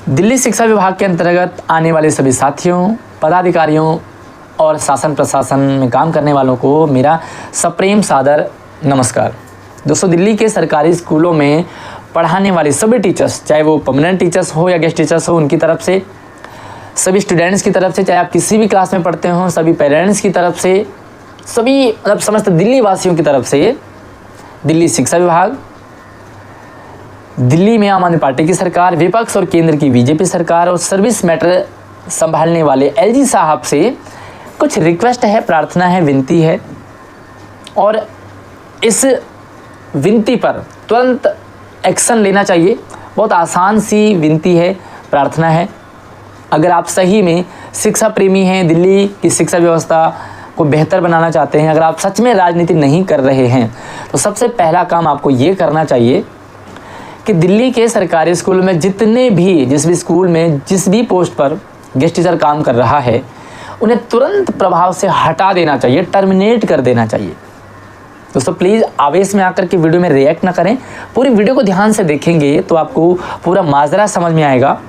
दिल्ली शिक्षा विभाग के अंतर्गत आने वाले सभी साथियों, पदाधिकारियों और शासन प्रशासन में काम करने वालों को मेरा सप्रेम सादर नमस्कार। दोस्तों, दिल्ली के सरकारी स्कूलों में पढ़ाने वाले सभी टीचर्स, चाहे वो परमानेंट टीचर्स हो या गेस्ट टीचर्स हो, उनकी तरफ से, सभी स्टूडेंट्स की तरफ से, चाहे आप किसी भी क्लास में पढ़ते हो, सभी पेरेंट्स की तरफ से, सभी मतलब समस्त दिल्ली वासियों की तरफ से दिल्ली शिक्षा विभाग, दिल्ली में आम आदमी पार्टी की सरकार, विपक्ष और केंद्र की बीजेपी सरकार और सर्विस मैटर संभालने वाले एलजी साहब से कुछ रिक्वेस्ट है, प्रार्थना है, विनती है। और इस विनती पर तुरंत एक्शन लेना चाहिए। बहुत आसान सी विनती है, प्रार्थना है। अगर आप सही में शिक्षा प्रेमी हैं, दिल्ली की शिक्षा व्यवस्था को बेहतर बनाना चाहते हैं, अगर आप सच में राजनीति नहीं कर रहे हैं, तो सबसे पहला काम आपको ये करना चाहिए कि दिल्ली के सरकारी स्कूल में जिस भी स्कूल में जिस भी पोस्ट पर गेस्ट टीचर काम कर रहा है, उन्हें तुरंत प्रभाव से हटा देना चाहिए, टर्मिनेट कर देना चाहिए। दोस्तों, प्लीज़ आवेश में आकर के वीडियो में रिएक्ट ना करें। पूरी वीडियो को ध्यान से देखेंगे तो आपको पूरा माजरा समझ में आएगा,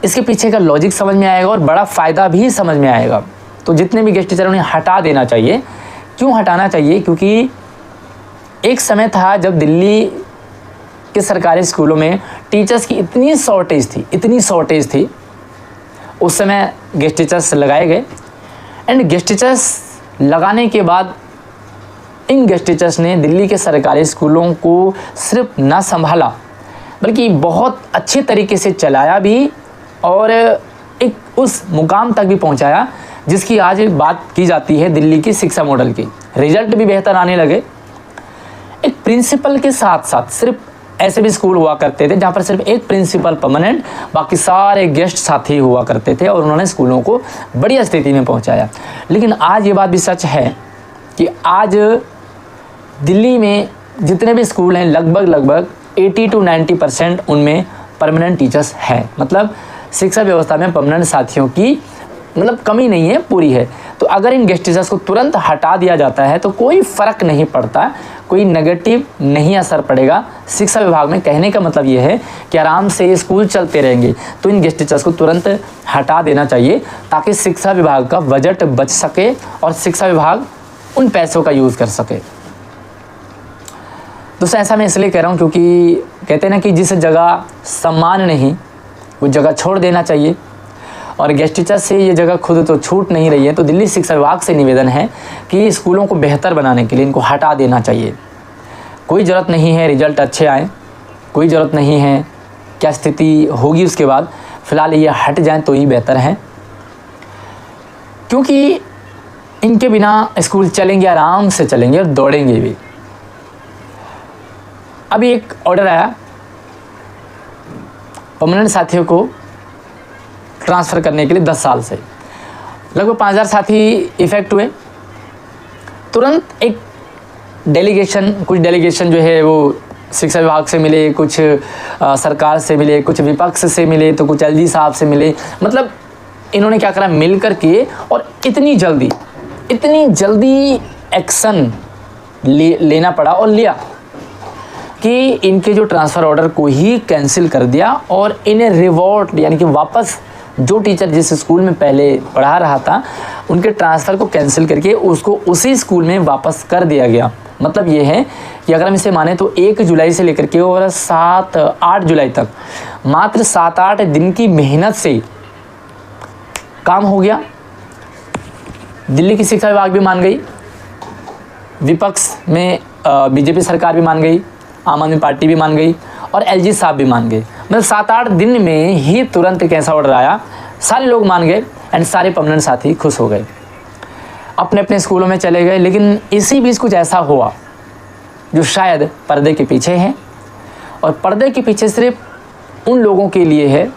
इसके पीछे का लॉजिक समझ में आएगा और बड़ा फ़ायदा भी समझ में आएगा। तो जितने भी गेस्ट टीचर उन्हें हटा देना चाहिए। क्यों हटाना चाहिए? क्योंकि एक समय था जब दिल्ली के सरकारी स्कूलों में टीचर्स की इतनी शॉर्टेज थी, उस समय गेस्ट टीचर्स लगाए गए। एंड गेस्ट टीचर्स लगाने के बाद इन गेस्ट टीचर्स ने दिल्ली के सरकारी स्कूलों को सिर्फ ना संभाला, बल्कि बहुत अच्छे तरीके से चलाया भी और एक उस मुकाम तक भी पहुंचाया जिसकी आज बात की जाती है दिल्ली की शिक्षा मॉडल की। रिजल्ट भी बेहतर आने लगे। एक प्रिंसिपल के साथ साथ सिर्फ ऐसे भी स्कूल हुआ करते थे जहाँ पर सिर्फ एक प्रिंसिपल परमानेंट, बाकी सारे गेस्ट साथी हुआ करते थे और उन्होंने स्कूलों को बढ़िया स्थिति में पहुँचाया। लेकिन आज ये बात भी सच है कि आज दिल्ली में जितने भी स्कूल हैं, लगभग 80 to 90% उनमें परमानेंट टीचर्स हैं। मतलब शिक्षा व्यवस्था में परमानेंट साथियों की कमी नहीं है, पूरी है। तो अगर इन गेस्ट टीचर्स को तुरंत हटा दिया जाता है तो कोई फ़र्क नहीं पड़ता, कोई नेगेटिव नहीं असर पड़ेगा शिक्षा विभाग में। कहने का मतलब ये है कि आराम से ये स्कूल चलते रहेंगे। तो इन गेस्ट टीचर्स को तुरंत हटा देना चाहिए ताकि शिक्षा विभाग का बजट बच सके और शिक्षा विभाग उन पैसों का यूज़ कर सके। दोस्तों, ऐसा मैं इसलिए कह रहा हूँ क्योंकि कहते हैं ना कि जिस जगह सम्मान नहीं, वो जगह छोड़ देना चाहिए। और गेस्ट टीचर से ये जगह खुद तो छूट नहीं रही है। तो दिल्ली शिक्षा विभाग से निवेदन है कि स्कूलों को बेहतर बनाने के लिए इनको हटा देना चाहिए। कोई ज़रूरत नहीं है रिजल्ट अच्छे आए, कोई ज़रूरत नहीं है क्या स्थिति होगी उसके बाद, फ़िलहाल ये हट जाएं तो ही बेहतर है। क्योंकि इनके बिना स्कूल चलेंगे, आराम से चलेंगे और दौड़ेंगे भी। अभी एक ऑर्डर आया परमानेंट साथियों को ट्रांसफ़र करने के लिए 10 साल से लगभग 5000 साथी इफ़ेक्ट हुए। तुरंत एक कुछ डेलीगेशन जो है वो शिक्षा विभाग से मिले, कुछ सरकार से मिले, कुछ विपक्ष से मिले, तो कुछ एलजी साहब से मिले। मतलब इन्होंने क्या करा, मिल कर के और इतनी जल्दी एक्शन लेना पड़ा और लिया कि इनके जो ट्रांसफ़र ऑर्डर को ही कैंसिल कर दिया और इन्हें रिवॉर्ड यानी कि वापस जो टीचर जिस स्कूल में पहले पढ़ा रहा था उनके ट्रांसफ़र को कैंसिल करके उसको उसी स्कूल में वापस कर दिया गया। मतलब ये है कि अगर हम इसे माने तो 1 जुलाई से लेकर के और 7-8 जुलाई तक मात्र 7-8 दिन की मेहनत से काम हो गया। दिल्ली की शिक्षा विभाग भी मान गई, विपक्ष में बीजेपी सरकार भी मान गई, आम आदमी पार्टी भी मान गई और एलजी साहब भी मान गए। मतलब 7-8 दिन में ही तुरंत एक ऐसा ऑर्डर आया, सारे लोग मान गए एंड सारे परमानेंट साथी खुश हो गए, अपने अपने स्कूलों में चले गए। लेकिन इसी बीच कुछ ऐसा हुआ जो शायद पर्दे के पीछे है, और पर्दे के पीछे सिर्फ उन लोगों के लिए है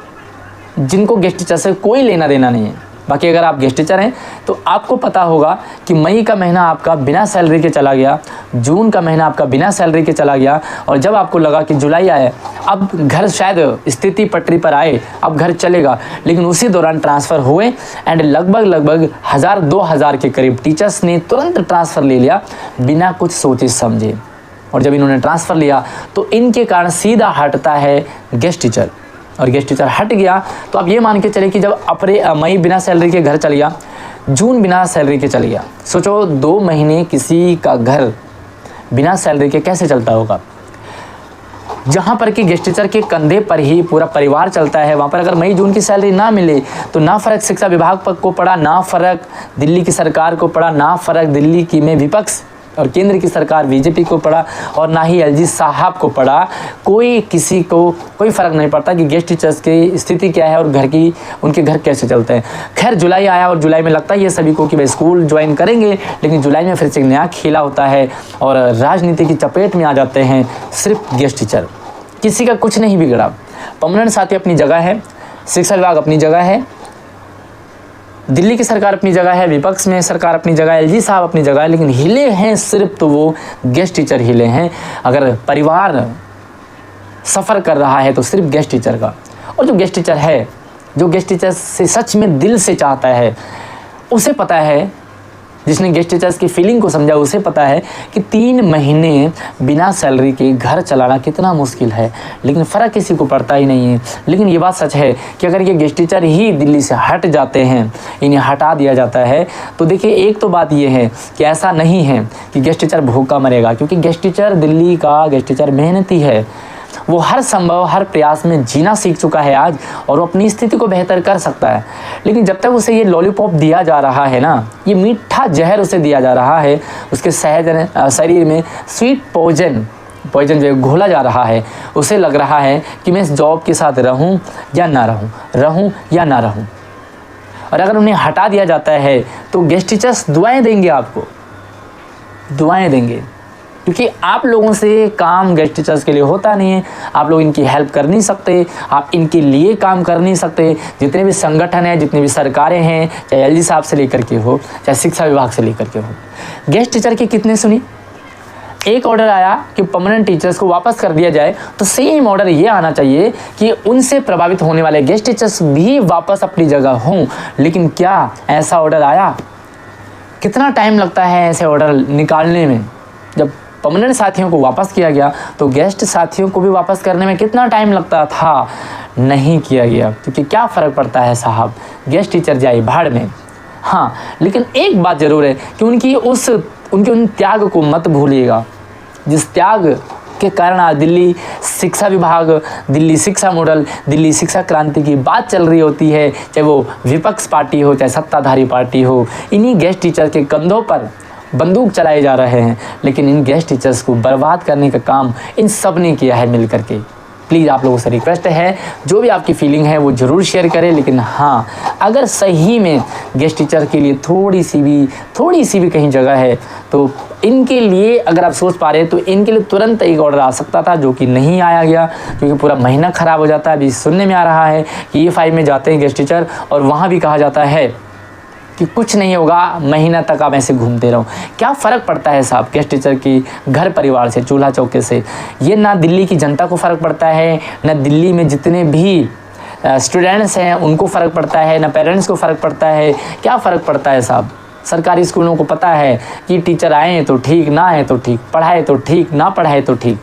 जिनको गेस्ट टीचर से कोई लेना देना नहीं है। बाकी अगर आप गेस्ट टीचर हैं तो आपको पता होगा कि मई का महीना आपका बिना सैलरी के चला गया, जून का महीना आपका बिना सैलरी के चला गया, और जब आपको लगा कि जुलाई आए, अब घर शायद स्थिति पटरी पर आए, अब घर चलेगा, लेकिन उसी दौरान ट्रांसफ़र हुए एंड लगभग 1000-2000 के करीब टीचर्स ने तुरंत ट्रांसफ़र ले लिया बिना कुछ सोचे समझे। और जब इन्होंने ट्रांसफ़र लिया तो इनके कारण सीधा हटता है गेस्ट टीचर। और गेस्ट टीचर हट गया तो आप ये मान के चले कि जब मई बिना सैलरी के घर चल गया, जून बिना सैलरी के चल गया, सोचो 2 महीने किसी का घर बिना सैलरी के कैसे चलता होगा। जहाँ पर कि गेस्ट टीचर के कंधे पर ही पूरा परिवार चलता है, वहाँ पर अगर मई जून की सैलरी ना मिले तो ना फ़र्क शिक्षा विभाग को पड़ा, ना फ़र्क दिल्ली की सरकार को पड़ा, ना फ़र्क दिल्ली की में विपक्ष और केंद्र की सरकार बीजेपी को पड़ा, और ना ही एलजी साहब को पड़ा। किसी को कोई फ़र्क नहीं पड़ता कि गेस्ट टीचर्स की स्थिति क्या है और उनके घर कैसे चलते हैं। खैर जुलाई आया और जुलाई में लगता है ये सभी को कि भाई स्कूल ज्वाइन करेंगे, लेकिन जुलाई में फिर से एक नया खेला होता है और राजनीति की चपेट में आ जाते हैं सिर्फ गेस्ट टीचर। किसी का कुछ नहीं बिगड़ा, परमानेंट साथी अपनी जगह है, शिक्षा विभाग अपनी जगह है, दिल्ली की सरकार अपनी जगह है, विपक्ष में सरकार अपनी जगह है, एलजी साहब अपनी जगह है, लेकिन हिले हैं सिर्फ तो वो गेस्ट टीचर हिले हैं। अगर परिवार सफ़र कर रहा है तो सिर्फ गेस्ट टीचर का। और जो गेस्ट टीचर है, जो गेस्ट टीचर से सच में दिल से चाहता है, उसे पता है, जिसने गेस्ट टीचर्स की फीलिंग को समझा उसे पता है कि 3 महीने बिना सैलरी के घर चलाना कितना मुश्किल है, लेकिन फ़र्क किसी को पड़ता ही नहीं है। लेकिन ये बात सच है कि अगर ये गेस्ट टीचर ही दिल्ली से हट जाते हैं, इन्हें हटा दिया जाता है, तो देखिए एक तो बात ये है कि ऐसा नहीं है कि गेस्ट टीचर भूखा मरेगा, क्योंकि गेस्ट टीचर दिल्ली का गेस्ट टीचर मेहनती है, वो हर संभव हर प्रयास में जीना सीख चुका है आज, और वो अपनी स्थिति को बेहतर कर सकता है। लेकिन जब तक उसे ये लॉलीपॉप दिया जा रहा है ना, ये मीठा जहर उसे दिया जा रहा है, उसके शरीर में स्वीट पॉइजन जो है घोला जा रहा है, उसे लग रहा है कि मैं इस जॉब के साथ रहूं या ना रहूं। और अगर उन्हें हटा दिया जाता है तो गेस्ट टीचर्स दुआएं देंगे, आपको दुआएं देंगे, क्योंकि आप लोगों से काम गेस्ट टीचर्स के लिए होता नहीं है। आप लोग इनकी हेल्प कर नहीं सकते, आप इनके लिए काम कर नहीं सकते। जितने भी संगठन हैं, जितनी भी सरकारें हैं, चाहे एलजी साहब से लेकर के हो, चाहे शिक्षा विभाग से लेकर के हो, गेस्ट टीचर की कितने सुनी। एक ऑर्डर आया कि परमानेंट टीचर्स को वापस कर दिया जाए, तो सेम ऑर्डर ये आना चाहिए कि उनसे प्रभावित होने वाले गेस्ट टीचर्स भी वापस अपनी जगह हों। लेकिन क्या ऐसा ऑर्डर आया? कितना टाइम लगता है ऐसे ऑर्डर निकालने में। जब परमानेंट साथियों को वापस किया गया तो गेस्ट साथियों को भी वापस करने में कितना टाइम लगता था, नहीं किया गया। क्योंकि क्या फ़र्क पड़ता है साहब, गेस्ट टीचर जाए भाड़ में। हाँ, लेकिन एक बात ज़रूर है कि उनके उन त्याग को मत भूलिएगा, जिस त्याग के कारण आज दिल्ली शिक्षा विभाग, दिल्ली शिक्षा मॉडल, दिल्ली शिक्षा क्रांति की बात चल रही होती है, चाहे वो विपक्ष पार्टी हो, चाहे सत्ताधारी पार्टी हो। इन्हीं गेस्ट टीचर के कंधों पर बंदूक चलाए जा रहे हैं, लेकिन इन गेस्ट टीचर्स को बर्बाद करने का काम इन सब ने किया है मिल करके। प्लीज़ आप लोगों से रिक्वेस्ट है, जो भी आपकी फीलिंग है वो ज़रूर शेयर करें। लेकिन हाँ, अगर सही में गेस्ट टीचर के लिए थोड़ी सी भी कहीं जगह है तो इनके लिए अगर आप सोच पा रहे हैं तो इनके लिए तुरंत एक ऑर्डर आ सकता था, जो कि नहीं आया गया, क्योंकि पूरा महीना ख़राब हो जाता है। अभी सुनने में आ रहा है कि E5 में जाते हैं गेस्ट टीचर और वहाँ भी कहा जाता है कि कुछ नहीं होगा, महीना तक आप ऐसे घूमते रहो। क्या फ़र्क पड़ता है साहब गेस्ट टीचर की घर परिवार से, चूल्हा चौके से। ये ना दिल्ली की जनता को फ़र्क पड़ता है, ना दिल्ली में जितने भी स्टूडेंट्स हैं उनको फ़र्क पड़ता है, ना पेरेंट्स को फ़र्क पड़ता है। क्या फ़र्क पड़ता है साहब। सरकारी स्कूलों को पता है कि टीचर आए तो ठीक, ना आए तो ठीक, पढ़ाए तो ठीक, ना पढ़ाए तो ठीक।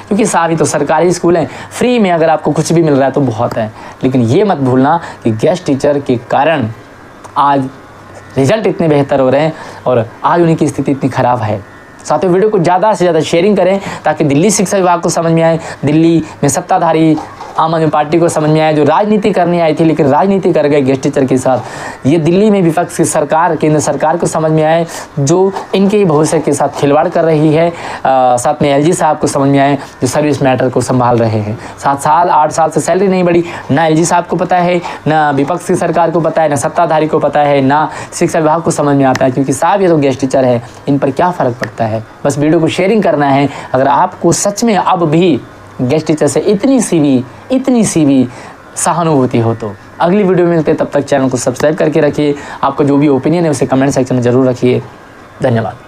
क्योंकि साहब ये तो सरकारी स्कूल हैं, फ्री में अगर आपको कुछ भी मिल रहा है तो बहुत है। लेकिन ये मत भूलना कि गेस्ट टीचर के कारण आज रिजल्ट इतने बेहतर हो रहे हैं और आज उनकी स्थिति इतनी ख़राब है। साथियों, वीडियो को ज़्यादा से ज़्यादा शेयरिंग करें ताकि दिल्ली शिक्षा विभाग को समझ में आए, दिल्ली में सत्ताधारी आम आदमी पार्टी को समझ में आया, जो राजनीति करने आई थी लेकिन राजनीति कर गए गेस्ट टीचर के साथ। ये दिल्ली में विपक्ष की सरकार, केंद्र सरकार को समझ में आए, जो इनके भविष्य के साथ खिलवाड़ कर रही है। साथ में एलजी साहब को समझ में आए, जो सर्विस मैटर को संभाल रहे हैं। 7 साल 8 साल से सैलरी नहीं बढ़ी, ना एलजी साहब को पता है, ना विपक्ष की सरकार को पता है, ना सत्ताधारी को पता है, ना शिक्षा विभाग को समझ में आता है। क्योंकि साहब ये तो गेस्ट टीचर है, इन पर क्या फ़र्क पड़ता है। बस वीडियो को शेयरिंग करना है। अगर आपको सच में अब भी गेस्ट टीचर से इतनी सी भी सहानुभूति हो तो अगली वीडियो में मिलते हैं। तब तक चैनल को सब्सक्राइब करके रखिए। आपका जो भी ओपिनियन है उसे कमेंट सेक्शन में ज़रूर रखिए। धन्यवाद।